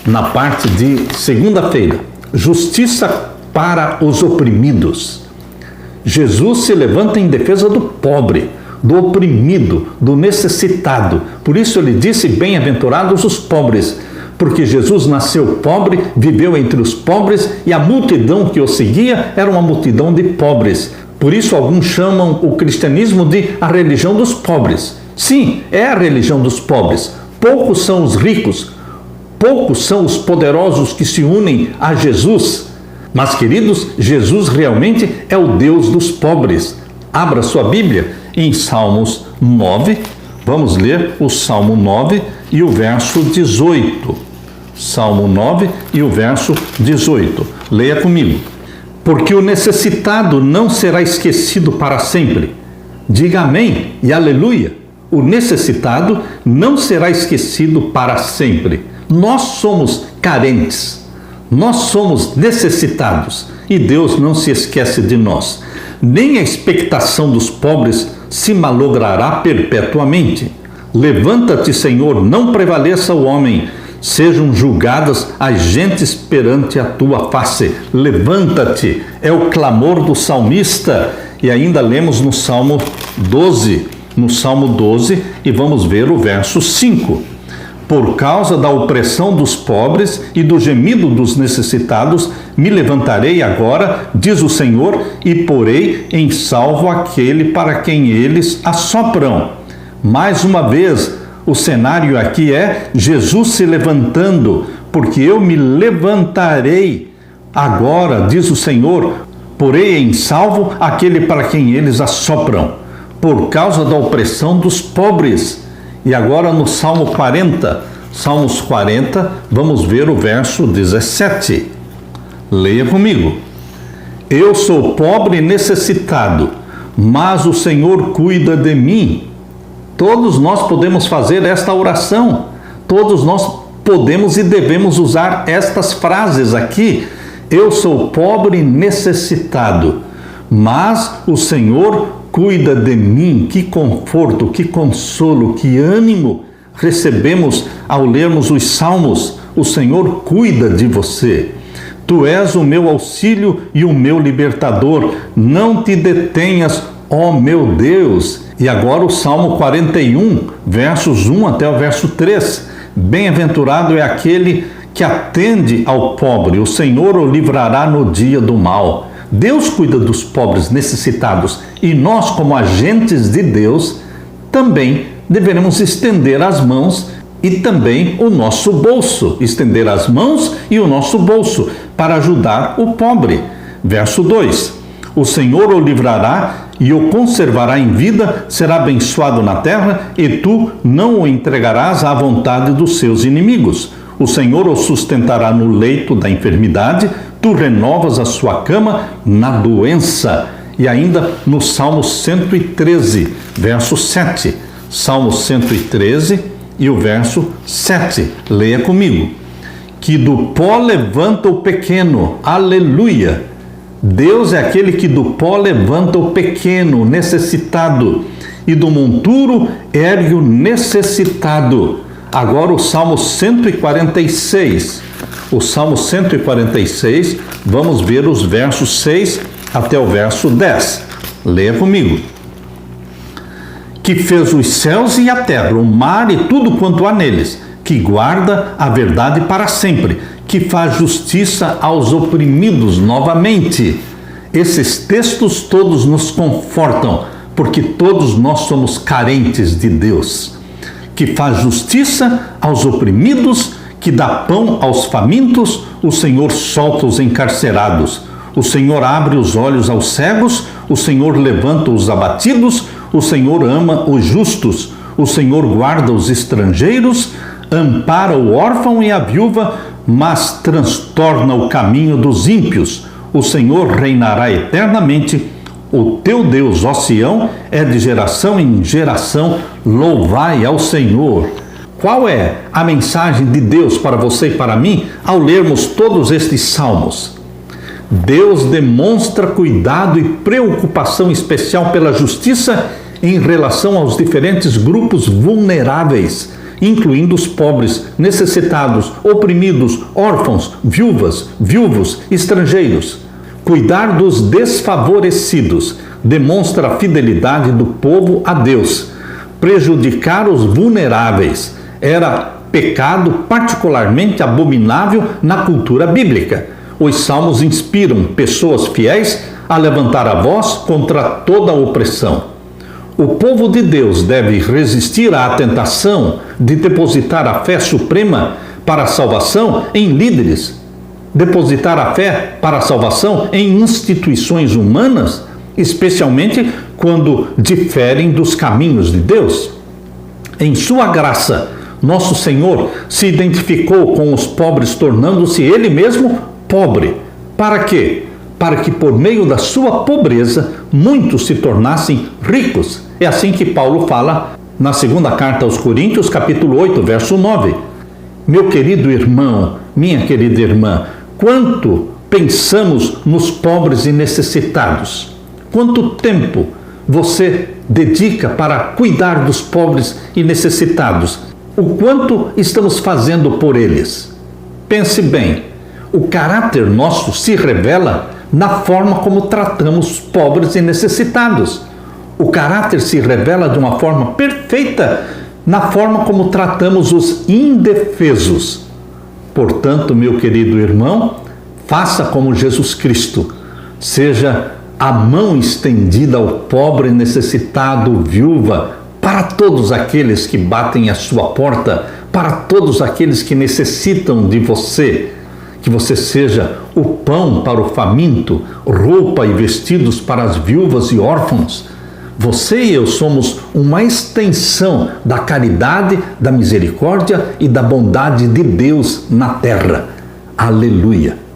na parte de segunda-feira. Justiça para os oprimidos. Jesus se levanta em defesa do pobre, do oprimido, do necessitado. Por isso ele disse: bem-aventurados os pobres, porque Jesus nasceu pobre, viveu entre os pobres e a multidão que o seguia era uma multidão de pobres. Por isso alguns chamam o cristianismo de a religião dos pobres. Sim, é a religião dos pobres. Poucos são os ricos, poucos são os poderosos que se unem a Jesus. Mas, queridos, Jesus realmente é o Deus dos pobres. Abra sua Bíblia em Salmos 9. Vamos ler o Salmo 9 e o verso 18. Salmo 9 e o verso 18. Leia comigo. Porque o necessitado não será esquecido para sempre. Diga amém e aleluia. O necessitado não será esquecido para sempre. Nós somos carentes. Nós somos necessitados e Deus não se esquece de nós. Nem a expectação dos pobres se malogrará perpetuamente. Levanta-te, Senhor, não prevaleça o homem. Sejam julgadas as gentes perante a tua face. Levanta-te, é o clamor do salmista. E ainda lemos no Salmo 12. No Salmo 12 e vamos ver o verso 5. Por causa da opressão dos pobres e do gemido dos necessitados, me levantarei agora, diz o Senhor, e porei em salvo aquele para quem eles assopram. Mais uma vez, o cenário aqui é Jesus se levantando, porque eu me levantarei agora, diz o Senhor, porei em salvo aquele para quem eles assopram, por causa da opressão dos pobres. E agora no Salmo 40, Salmos 40, vamos ver o verso 17. Leia comigo. Eu sou pobre e necessitado, mas o Senhor cuida de mim. Todos nós podemos fazer esta oração. Todos nós podemos e devemos usar estas frases aqui. Eu sou pobre e necessitado, mas o Senhor cuida de mim. Que conforto, que consolo, que ânimo recebemos ao lermos os Salmos. O Senhor cuida de você. Tu és o meu auxílio e o meu libertador. Não te detenhas, ó meu Deus. E agora o Salmo 41, versos 1 até o verso 3. Bem-aventurado é aquele que atende ao pobre. O Senhor o livrará no dia do mal. Deus cuida dos pobres necessitados e nós, como agentes de Deus, também deveremos estender as mãos e também o nosso bolso. Estender as mãos e o nosso bolso para ajudar o pobre. Verso 2. O Senhor o livrará e o conservará em vida, será abençoado na terra e tu não o entregarás à vontade dos seus inimigos. O Senhor o sustentará no leito da enfermidade, tu renovas a sua cama na doença. E ainda no Salmo 113, verso 7. Salmo 113 e o verso 7. Leia comigo. Que do pó levanta o pequeno. Aleluia! Deus é aquele que do pó levanta o pequeno, necessitado, e do monturo ergue o necessitado. Agora o Salmo 146. O Salmo 146, vamos ver os versos 6 até o verso 10. Leia comigo. Que fez os céus e a terra, o mar e tudo quanto há neles, que guarda a verdade para sempre, que faz justiça aos oprimidos novamente. Esses textos todos nos confortam, porque todos nós somos carentes de Deus. Que faz justiça aos oprimidos, que dá pão aos famintos, o Senhor solta os encarcerados. O Senhor abre os olhos aos cegos, o Senhor levanta os abatidos, o Senhor ama os justos, o Senhor guarda os estrangeiros, ampara o órfão e a viúva, mas transtorna o caminho dos ímpios. O Senhor reinará eternamente. O teu Deus, ó Sião, é de geração em geração. Louvai ao Senhor. Qual é a mensagem de Deus para você e para mim ao lermos todos estes salmos? Deus demonstra cuidado e preocupação especial pela justiça em relação aos diferentes grupos vulneráveis incluindo os pobres, necessitados, oprimidos, órfãos, viúvas, viúvos, estrangeiros. Cuidar dos desfavorecidos demonstra a fidelidade do povo a Deus. Prejudicar os vulneráveis era pecado particularmente abominável na cultura bíblica. Os salmos inspiram pessoas fiéis a levantar a voz contra toda a opressão. O povo de Deus deve resistir à tentação de depositar a fé suprema para a salvação em líderes, depositar a fé para a salvação em instituições humanas, especialmente quando diferem dos caminhos de Deus. Em sua graça, nosso Senhor se identificou com os pobres, tornando-se Ele mesmo pobre. Para quê? Para que por meio da sua pobreza muitos se tornassem ricos. É assim que Paulo fala na segunda carta aos Coríntios, capítulo 8, verso 9. Meu querido irmão, minha querida irmã, quanto pensamos nos pobres e necessitados? Quanto tempo você dedica para cuidar dos pobres e necessitados? O quanto estamos fazendo por eles? Pense bem, o caráter nosso se revela na forma como tratamos os pobres e necessitados. O caráter se revela de uma forma perfeita na forma como tratamos os indefesos. Portanto, meu querido irmão, faça como Jesus Cristo. Seja a mão estendida ao pobre, necessitado, viúva, para todos aqueles que batem à sua porta, para todos aqueles que necessitam de você. Que você seja o pão para o faminto, roupa e vestidos para as viúvas e órfãos. Você e eu somos uma extensão da caridade, da misericórdia e da bondade de Deus na terra. Aleluia!